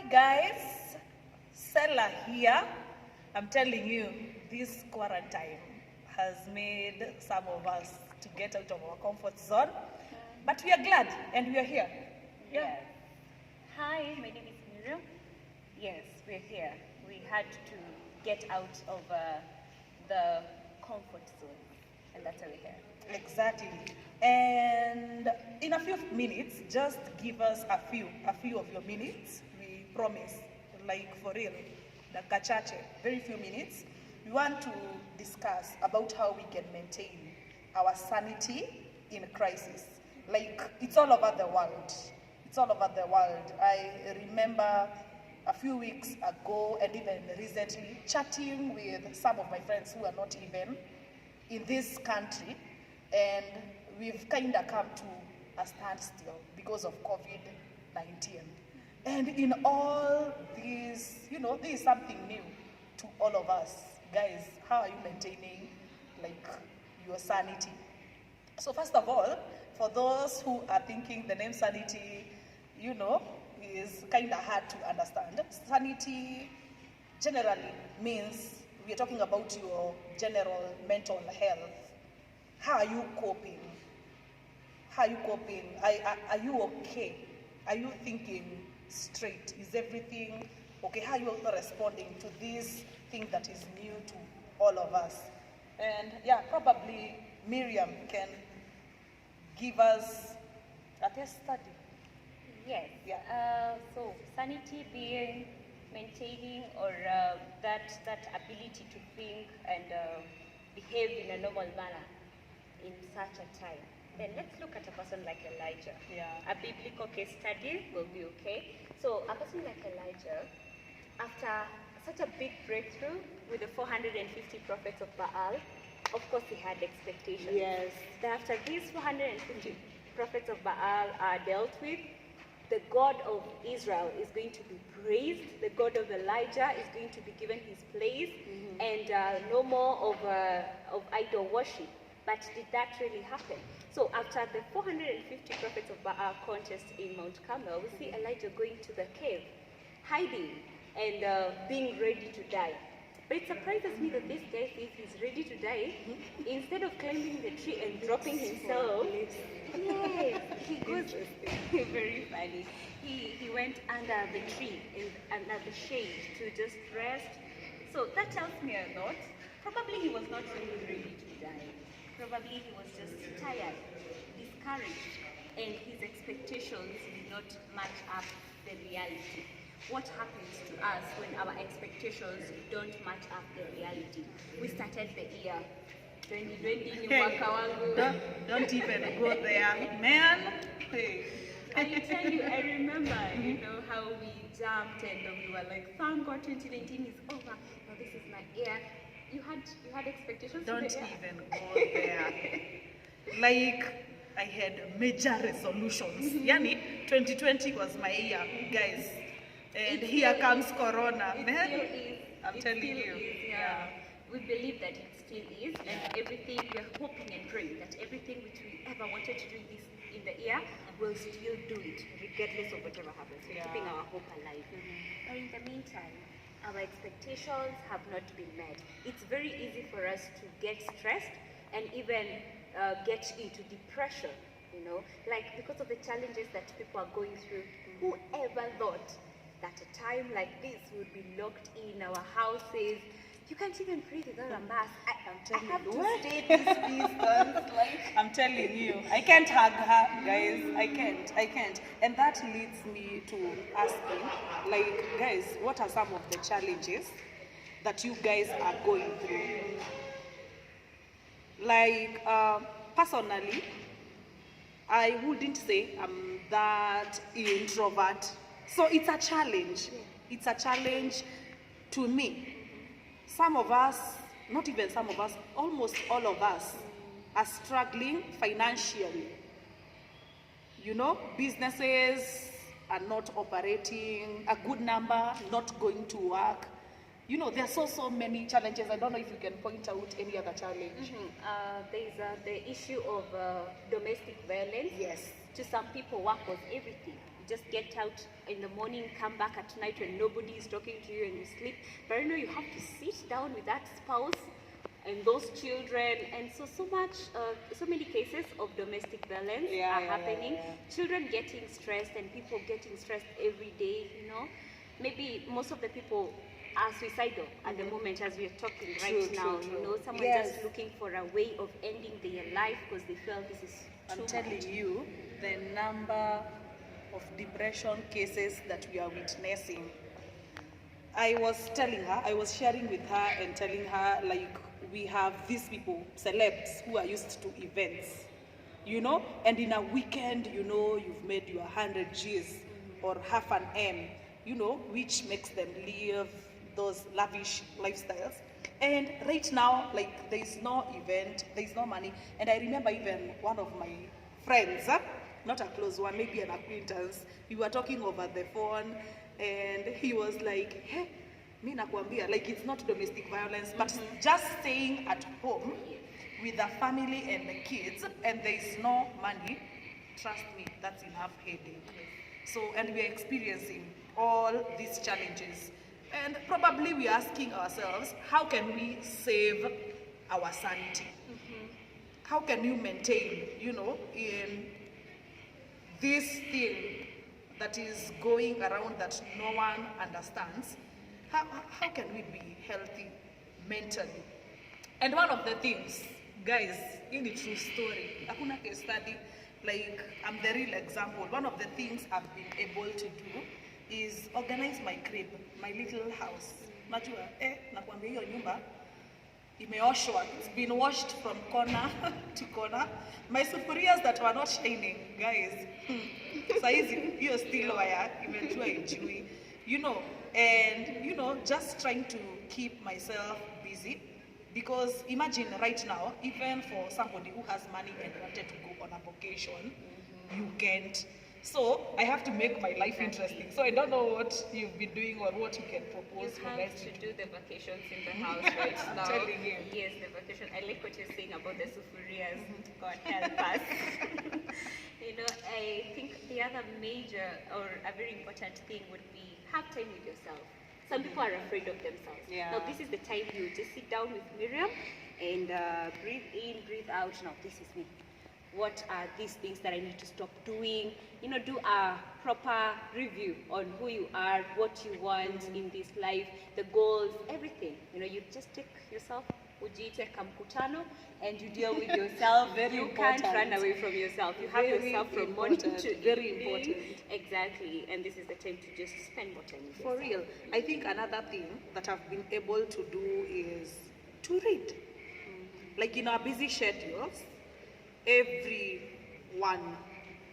guys, Selah here. I'm telling you, this quarantine has made some of us to get out of our comfort zone, but we are glad and we are here. Yes. Hi, my name is Miriam. Yes, we're here. We had to get out of the comfort zone, and that's why we're here. Exactly. And in a few minutes, just give us a few of your minutes. We promise, like for real, the kachache, very few minutes. We want to discuss about how we can maintain our sanity in crisis. Like, it's all over the world. It's all over the world. I remember a few weeks ago and even recently chatting with some of my friends who are not even in this country, and we've kind of come to a standstill because of COVID-19. And in all this, this is something new to all of us. Guys, how are you maintaining like your sanity? So first of all, for those who are thinking the name Sanity, is kind of hard to understand. Sanity generally means we are talking about your general mental health. How are you coping? How are you coping? Are you okay? Are you thinking straight? Is everything okay? How are you responding to this thing that is new to all of us? And yeah, probably Miriam can give us a case study. Yes. Yeah. So sanity being maintaining or that ability to think and behave in a normal manner in such a time. Then let's look at a person like Elijah. Yeah. A biblical case study will be okay. So a person like Elijah, after such a big breakthrough with the 450 prophets of Baal, of course he had expectations. Yes. That after these 450 prophets of Baal are dealt with, the God of Israel is going to be praised. The God of Elijah is going to be given his place, and no more of idol worship. But did that really happen? So after the 450 prophets of Baal contest in Mount Carmel, we see Elijah going to the cave, hiding and being ready to die. But it surprises me that this guy says he's ready to die. Instead of climbing the tree and dropping himself, yes, he goes, very funny. He went under the tree, under the shade to just rest. So that tells me a lot. Probably he was not really ready to die. Probably he was just tired, discouraged, and his expectations did not match up the reality. What happens to us when our expectations don't match up the reality? We started the year 2020 Don't even go there, man. Hey. I tell you, I remember, how we jumped and we were like, thank God 2019 is over. Now this is my year. You had expectations Don't for the year? even go there. Like, I had major resolutions. Yani, 2020 was my year, guys. And here comes Corona. It Man, still is. I'm telling you. Yeah. We believe that it still is, and everything, we're hoping and praying that everything which we ever wanted to do in the year, we'll still do it, regardless of whatever happens. We're keeping our hope alive. But in the meantime, our expectations have not been met. It's very easy for us to get stressed and even get into depression, like because of the challenges that people are going through. Whoever thought that a time like this would be locked in our houses? You can't even breathe without a mask. I have to stay this distance. I'm telling you, I can't hug her, guys. I can't. And that leads me to asking, like, guys, what are some of the challenges that you guys are going through? Like, personally, I wouldn't say I'm that introvert. So it's a challenge. It's a challenge to me. Some of us, not even some of us, almost all of us are struggling financially. Businesses are not operating, a good number not going to work. You know, there are so many challenges. I don't know if you can point out any other challenge. There's the issue of domestic violence. Yes. To some people, work was everything. You just get out in the morning, come back at night when nobody is talking to you and you sleep. But you know, you have to sit down with that spouse and those children, and so many cases of domestic violence are happening. Children getting stressed and people getting stressed every day. You know, maybe most of the people are suicidal at the moment as we are talking right now. You know, someone just looking for a way of ending their life because they feel this is too much. I'm telling you, the number of depression cases that we are witnessing. I was sharing with her and telling her, like, we have these people, celebs, who are used to events, you know, and in a weekend, you know, you've made your 100 Gs or half an M, you know, which makes them live those lavish lifestyles. And right now, like, there is no event, there is no money. And I remember even one of my friends, not a close one, maybe an acquaintance, we were talking over the phone, and he was like, hey, mi nakwambia, like, it's not domestic violence, but just staying at home with the family and the kids, and there is no money, trust me, that's enough headache. So, and we are experiencing all these challenges. And probably we are asking ourselves, how can we save our sanity? How can you maintain, you know, in this thing that is going around that no one understands? How can we be healthy mentally? And one of the things, guys, in the true story, hakuna case study, like, I'm the real example. One of the things I've been able to do is organize my crib, my little house. Najua, nakwambia hiyo nyumba imeoshwa. It's been washed from corner to corner. My sufurias that were not shining, guys, saizi hiyo still wire imejua ijui, you know, and you know, just trying to keep myself busy, because imagine right now, even for somebody who has money and wanted to go on a vacation, you can't. So I have to make my life interesting. So I don't know what you've been doing or what you can propose for guys to do the vacations in the house right now. Telling you. Yes, the vacation. I like what you're saying about the sufurias. God help us. You know, I think the other major or a very important thing would be have time with yourself. Some people are afraid of themselves. Yeah. Now this is the time you just sit down with Miriam and breathe in, breathe out. Now this is me. What are these things that I need to stop doing? You know, do a proper review on who you are, what you want in this life, the goals, everything. You know, you just take yourself, ujiite kamkutano, and you deal with yourself. You can't run away from yourself. You have yourself from morning to very evening. important. Exactly, and this is the time to just spend more time with For yourself. real. I think another thing that I've been able to do is to read. Like, in our busy schedules, everyone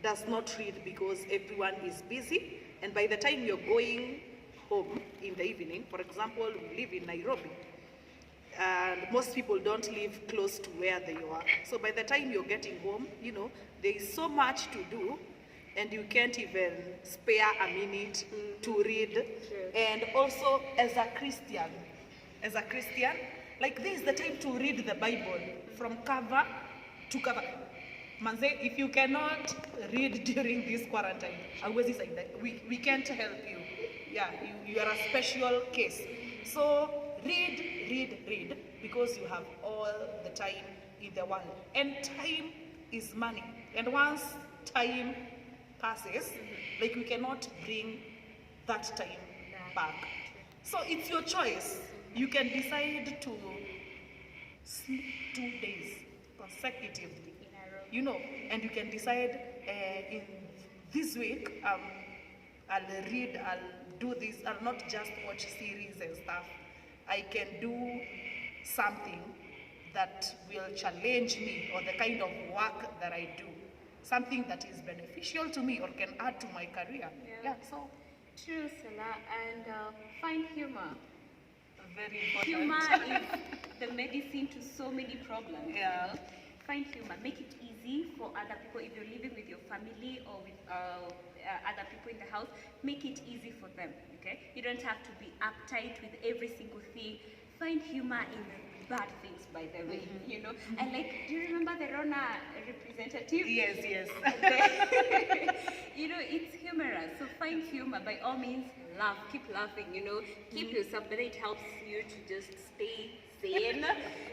does not read because everyone is busy, and by the time you're going home in the evening, for example, we live in Nairobi, and most people don't live close to where they are. So by the time you're getting home, you know, there is so much to do, and you can't even spare a minute to read. Sure. And also, as a Christian, like, this is the time to read the Bible from cover to cover. Manze, if you cannot read during this quarantine, hauwezi saida. We can't help you. Yeah, you are a special case. So read, because you have all the time in the world. And time is money. And once time passes, like, we cannot bring that time back. So it's your choice. You can decide to sleep 2 days consecutively, you know, and you can decide in this week, I'll read, I'll do this, I'll not just watch series and stuff. I can do something that will challenge me, or the kind of work that I do, something that is beneficial to me or can add to my career. Yeah, so true, Selah, and find humor. Very important. Humor is the medicine to so many problems. Yeah. You know? Find humor, make it easy. easy for other people. If you're living with your family or with other people in the house, make it easy for them, okay? You don't have to be uptight with every single thing. Find humor in the bad things, by the way, you know? And like, do you remember the Rona representative? Yes, yes. You know, it's humorous, so find humor. By all means, laugh, keep laughing, you know? Keep yourself, but it helps you to just stay sane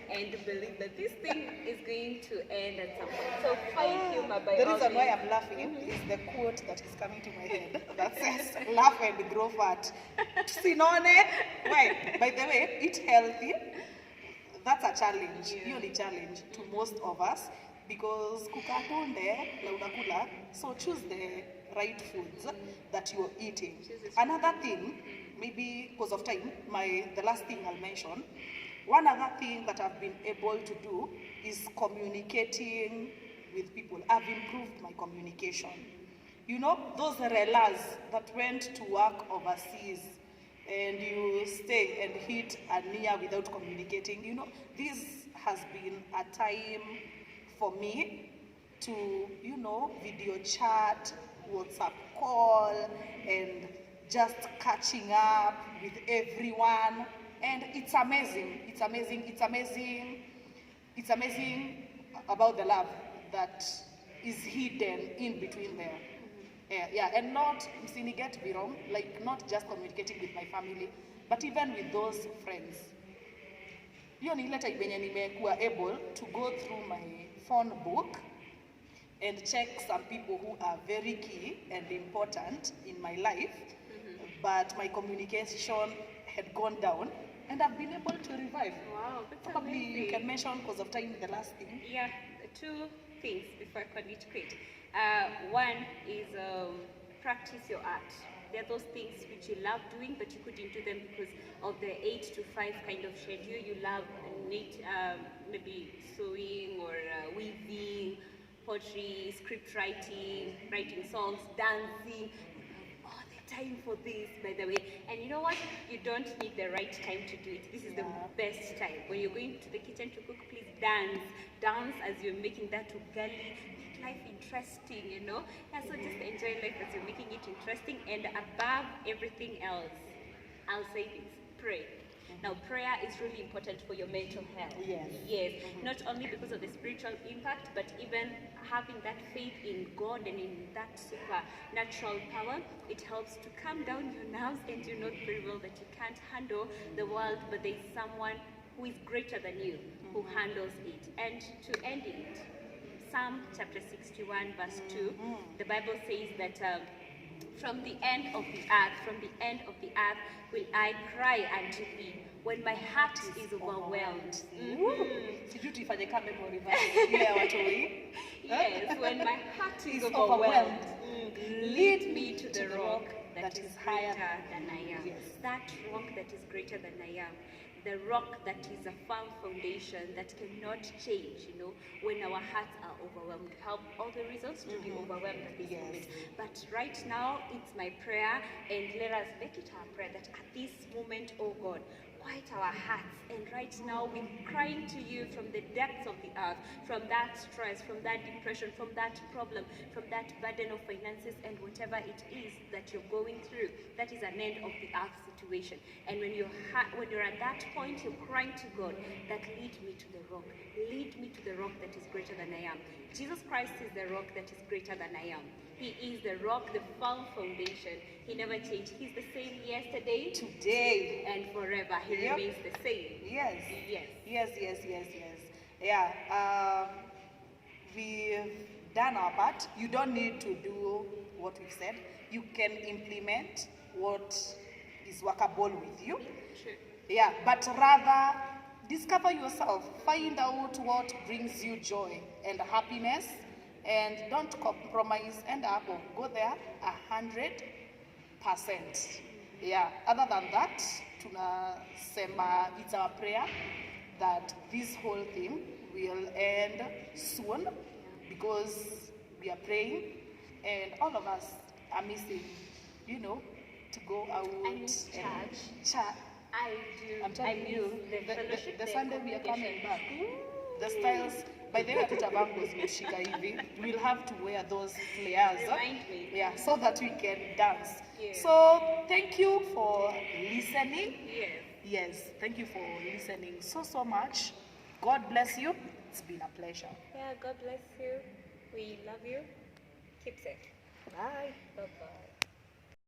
and believe that this thing is going to end at some point. So find humor by The all reason why means. I'm laughing is the quote that is coming to my head that says, laugh and grow fat. Sinone? Why? By the way, eat healthy. That's a challenge, really challenge to most of us because kukatonde la unakula, so choose the right foods that you're eating. Another thing, maybe because of time, the last thing I'll mention, one other thing that I've been able to do is communicating with people. I've improved my communication. You know, those relas that went to work overseas and you stay and hit a near without communicating, you know, this has been a time for me to, you know, video chat, WhatsApp call, and just catching up with everyone. And it's amazing, it's amazing, it's amazing, it's amazing about the love that is hidden in between there. Yeah, and not, get me wrong, like not just communicating with my family, but even with those friends. Hiyo ni ile time yenye nimekuwa able to go through my phone book and check some people who are very key and important in my life, but my communication had gone down, and I've been able to revive. Wow, that's Probably amazing. you can mention because of time the last thing. Yeah, two things before I call it quit. One is practice your art. There are those things which you love doing, but you couldn't do them because of the 8 to 5 kind of schedule. You love maybe sewing or weaving, poetry, script writing, writing songs, dancing. All the time for this, by the way. And you know what? You don't need the right time to do it. This is the best time. When you're going to the kitchen to cook, please dance. Dance as you're making that ugali. Make life interesting, you know? Yeah, so just enjoy life as you're making it interesting. And above everything else, I'll say this, pray. Now, prayer is really important for your mental health. Yes. Yes, not only because of the spiritual impact, but even having that faith in God and in that supernatural power, it helps to calm down your nerves, and you know very well that you can't handle the world, but there's someone who is greater than you, who handles it. And to end it, Psalm chapter 61 verse 2, the Bible says that from the end of the earth will I cry unto thee when my heart is overwhelmed. Sijui tuifanye kama memory verse ile ya watu hii. Yes, when my heart is overwhelmed. lead me to the rock that is higher greater than I am. Yes. That rock that is greater than I am. The rock that is a firm foundation that cannot change, you know, when our hearts are overwhelmed. Help all the reasons to be overwhelmed at this moment. But right now, it's my prayer, and let us make it our prayer that at this moment, oh God, quiet our hearts, and right now we're crying to you from the depths of the earth, from that stress, from that depression, from that problem, from that burden of finances, and whatever it is that you're going through. That is an end of the earth situation. And when you're at that point, you're crying to God that lead me to the rock. Lead me to the rock that is greater than I am. Jesus Christ is the rock that is greater than I am. He is the rock, the firm foundation. He never changed. He's the same yesterday, Today, and forever. He remains the same. Yes. Yes. Yes. Yeah. We've done our part. You don't need to do what we've said. You can implement what is workable with you. True. Yeah, but rather discover yourself. Find out what brings you joy and happiness, and don't compromise. End up or go there 100%. Yeah. Other than that, tunasema it's our prayer that this whole thing will end soon, because we are praying, and all of us are missing, you know, to go out I miss and church. I do. I'm telling you, the fellowship, the Sunday we are coming back. The styles, By the way, hatutavaa nguo zimeshika hivi. We'll have to wear those flares. Remind me. Yeah, so that we can dance. Yes. So thank you for listening. Yes. Yes, thank you for listening so much. God bless you. It's been a pleasure. Yeah, God bless you. We love you. Keep safe. Bye.